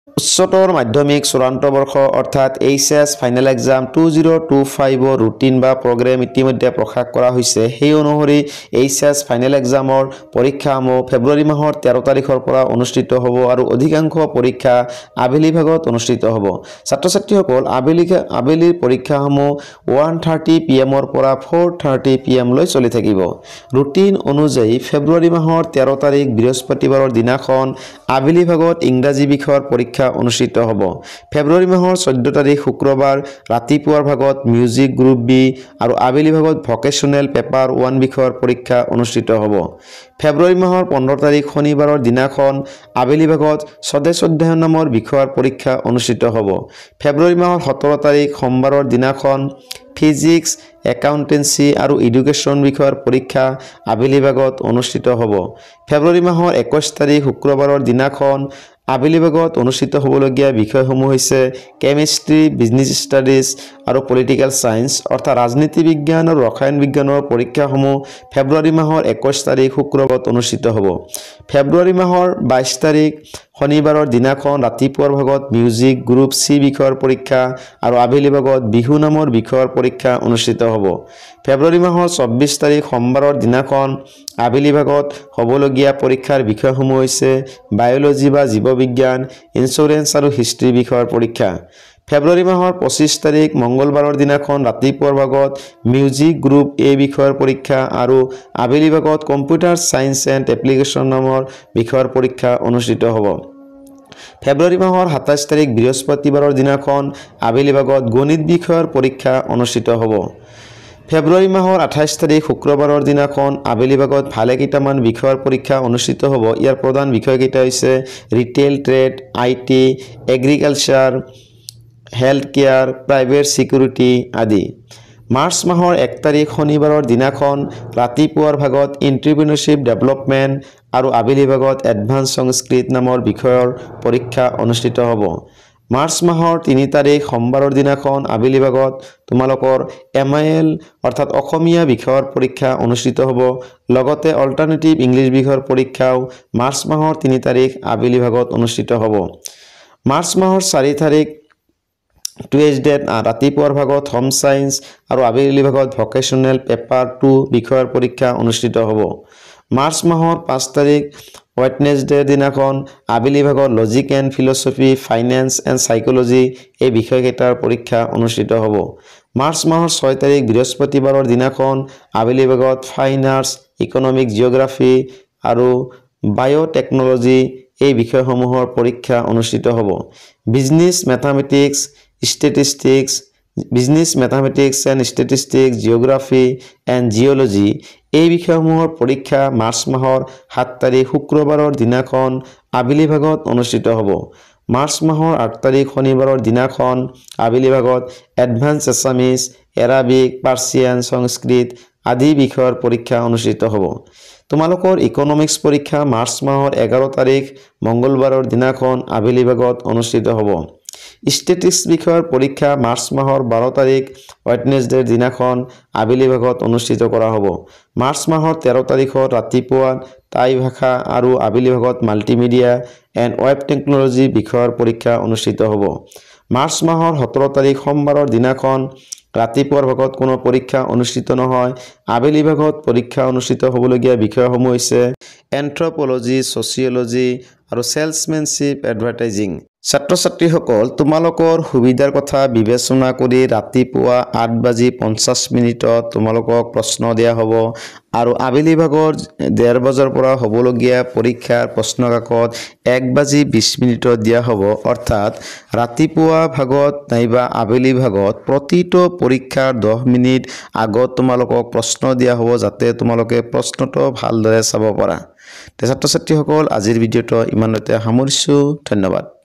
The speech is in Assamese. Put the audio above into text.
উচ্চতৰ মাধ্যমিক চূড়ান্ত বৰ্ষ অৰ্থাৎ এইচএছ ফাইনেল এক্সাম 2025 ৰুটিন বা প্ৰগ্ৰেম ইতিমধ্যে প্ৰকাশ কৰা হৈছে। সেই অনুসৰি এইচএছ ফাইনেল এক্সামৰ পৰীক্ষাসমূহ ফেব্ৰুৱাৰী মাহৰ 13 তাৰিখৰ পৰা অনুষ্ঠিত হ'ব আৰু অধিকাংশ পৰীক্ষা আবেলি ভাগত অনুষ্ঠিত হ'ব। ছাত্ৰ-ছাত্ৰীসকল আবেলিৰ পৰীক্ষাসমূহ 1:30 PM পৰা 4:30 PM লৈ চলি থাকিব। ৰুটিন অনুযায়ী ফেব্ৰুৱাৰী মাহৰ 13 তাৰিখ বৃহস্পতিবাৰৰ দিনাখন আবেলি ভাগত ইংৰাজী বিষয়ৰ পৰীক্ষা অনুষ্ঠিত হ'ব। ফেব্ৰুৱাৰী মাহৰ 14 তাৰিখ শুক্ৰবাৰ ৰাতিপুৱাৰ ভাগত মিউজিক গ্ৰুপ বি আৰু আবেলি ভাগত ভকেশ্যনেল পেপাৰ 1 বিষয়ৰ পৰীক্ষা অনুষ্ঠিত হ'ব। ফেব্ৰুৱাৰী মাহৰ 15 তাৰিখ শনিবাৰৰ দিনাখন আবেলি ভাগত স্বদেশ অধ্যয়ন নামৰ বিষয়ৰ পৰীক্ষা অনুষ্ঠিত হ'ব। ফেব্ৰুৱাৰী মাহৰ 17 তাৰিখ সোমবাৰৰ দিনাখন ফিজিক্স, একাউণ্টেঞ্চি আৰু এডুকেশ্যন বিষয়ৰ পৰীক্ষা আবেলি ভাগত অনুষ্ঠিত হ'ব। ফেব্ৰুৱাৰী মাহৰ 21 তাৰিখ শুক্ৰবাৰৰ দিনাখন আবেলি ভাগত অনুষ্ঠিত হ'বলগীয়া বিষয়সমূহ হৈছে কেমিষ্ট্ৰি, বিজনেছ ষ্টাডিজ আৰু পলিটিকেল ছায়েন্স অৰ্থাৎ ৰাজনীতি বিজ্ঞান আৰু ৰসায়ন বিজ্ঞানৰ পৰীক্ষাসমূহ ফেব্ৰুৱাৰী মাহৰ 21 তাৰিখ শুক্ৰবাৰত অনুষ্ঠিত হ'ব। ফেব্ৰুৱাৰী মাহৰ 22 তাৰিখ শনিবাৰৰ দিনাখন ৰাতিপুৱাৰ ভাগত মিউজিক গ্ৰুপ চি বিষয়ৰ পৰীক্ষা আৰু আবেলি ভাগত বিহু নামৰ বিষয়ৰ পৰীক্ষা অনুষ্ঠিত হ'ব। ফেব্ৰুৱাৰী মাহৰ 24 তাৰিখ সোমবাৰৰ দিনাখন আবেলি ভাগত হ'বলগীয়া পৰীক্ষাৰ বিষয়সমূহ হৈছে বায়'লজি বা জীৱবিজ্ঞান, ইঞ্চুৰেঞ্চ আৰু হিষ্ট্ৰী বিষয়ৰ পৰীক্ষা। ফেব্ৰুৱাৰী মাহৰ 25 তাৰিখ মঙ্গলবাৰৰ দিনাখন ৰাতিপুৱাৰ ভাগত মিউজিক গ্ৰুপ এ বিষয়ৰ পৰীক্ষা আৰু আবেলি ভাগত কম্পিউটাৰ ছায়েন্স এণ্ড এপ্লিকেশ্যন নামৰ বিষয়ৰ পৰীক্ষা অনুষ্ঠিত হ'ব। ফেব্ৰুৱাৰী মাহৰ 27 তাৰিখ বৃহস্পতিবাৰৰ দিনাখন আবেলি ভাগত গণিত বিষয়ৰ পৰীক্ষা অনুষ্ঠিত হ'ব। ফেব্ৰুৱাৰী মাহৰ 28 তাৰিখ শুক্ৰবাৰৰ দিনাখন আবেলি ভাগত ভালেকেইটামান বিষয়ৰ পৰীক্ষা অনুষ্ঠিত হ'ব। ইয়াৰ প্ৰধান বিষয়কেইটা হৈছে retail trade, IT, agriculture, health care, private security আদি। মাৰ্চ মাহৰ 1 তাৰিখ শনিবাৰৰ দিনাখন ৰাতিপুৱাৰ ভাগত এণ্ট্ৰপ্ৰিনিয়ৰশ্বিপ ডেভেলপমেণ্ট আৰু আবেলি ভাগত এডভান্স সংস্কৃত নামৰ বিষয়ৰ পৰীক্ষা অনুষ্ঠিত হ'ব। মাৰ্চ মাহৰ 3 তাৰিখ সোমবাৰৰ দিনাখন আবেলি ভাগত তোমালোকৰ MIL অৰ্থাৎ অসমীয়া বিষয়ৰ পৰীক্ষা অনুষ্ঠিত হ'ব। লগতে অল্টাৰনেটিভ ইংলিছ বিষয়ৰ পৰীক্ষাও মাৰ্চ মাহৰ 3 তাৰিখ আবেলি ভাগত অনুষ্ঠিত হ'ব। মাৰ্চ মাহৰ 4 তাৰিখ টুৱেজডে ৰাতিপুৱাৰ ভাগত হোম ছায়েন্স আৰু আবেলি ভাগত ভকেশ্যনেল পেপাৰ 2 বিষয়ৰ পৰীক্ষা অনুষ্ঠিত হ'ব। মাৰ্চ মাহৰ 5 তাৰিখ ৱেডনেছডে দিনাখন আবেলি ভাগত logic and philosophy, finance and psychology এই বিষয়কেইটাৰ পৰীক্ষা অনুষ্ঠিত হ'ব। মাৰ্চ মাহৰ 6 তাৰিখ বৃহস্পতিবাৰৰ দিনাখন আবেলি ভাগত ফাইন আৰ্টছ, ইকনমিক জিঅ'গ্ৰাফি আৰু বায়'টেকনলজি এই বিষয়সমূহৰ পৰীক্ষা অনুষ্ঠিত হ'ব। Business mathematics and statistics, geography and geology এই বিষয়সমূহৰ পৰীক্ষা মাৰ্চ মাহৰ 7 তাৰিখ শুক্ৰবাৰৰ দিনাখন আবেলি ভাগত অনুষ্ঠিত হ'ব। মাৰ্চ মাহৰ 8 তাৰিখ শনিবাৰৰ দিনাখন আবেলি ভাগত এডভান্স এছামিজ, এৰাবিক, পাৰ্চিয়ান, সংস্কৃত আদি বিষয়ৰ পৰীক্ষা অনুষ্ঠিত হ'ব। তোমালোকৰ ইকনমিক্স পৰীক্ষা মাৰ্চ মাহৰ 11 তাৰিখ মঙ্গলবাৰৰ দিনাখন আবেলি ভাগত অনুষ্ঠিত হ'ব। ষ্টেটিক্স বিষয়ৰ পৰীক্ষা মাৰ্চ মাহৰ 12 তাৰিখ ৱেডনেছডে দিনাখন আবেলি ভাগত অনুষ্ঠিত কৰা হ'ব। মাৰ্চ মাহৰ 13 তাৰিখত ৰাতিপুৱা টাই ভাষা আৰু আবেলি ভাগত মাল্টিমিডিয়া এণ্ড ৱেব টেকনলজি বিষয়ৰ পৰীক্ষা অনুষ্ঠিত হ'ব। মাৰ্চ মাহৰ 17 তাৰিখ সোমবাৰৰ দিনাখন ৰাতিপুৱাৰ ভাগত কোনো পৰীক্ষা অনুষ্ঠিত নহয়। আবেলি ভাগত পৰীক্ষা অনুষ্ঠিত হ'বলগীয়া বিষয়সমূহ হৈছে এন্থ্ৰপলজি, ছচিয়লজি আৰু ছেলছমেনশ্বিপ এডভাৰটাইজিং। ছাত্ৰ-ছাত্ৰীসকল তোমালোকৰ সুবিধাৰ কথা বিবেচনা কৰি ৰাতিপুৱা 8:50 তোমালোকক প্ৰশ্ন দিয়া হ'ব আৰু আবেলি ভাগৰ 1:30 বজাৰ পৰা হ'বলগীয়া পৰীক্ষাৰ প্ৰশ্ন কাকত 1:20 দিয়া হ'ব। অৰ্থাৎ ৰাতিপুৱা ভাগত নাইবা আবেলি ভাগত প্ৰতিটো পৰীক্ষাৰ 10 মিনিট আগত তোমালোকক প্ৰশ্ন দিয়া হ'ব যাতে তোমালোকে প্ৰশ্নটো ভালদৰে চাব পাৰা। ছাত্ৰ-ছাত্ৰীসকল আজিৰ ভিডিঅ'টো ইমানতে সামৰিছোঁ। ধন্যবাদ।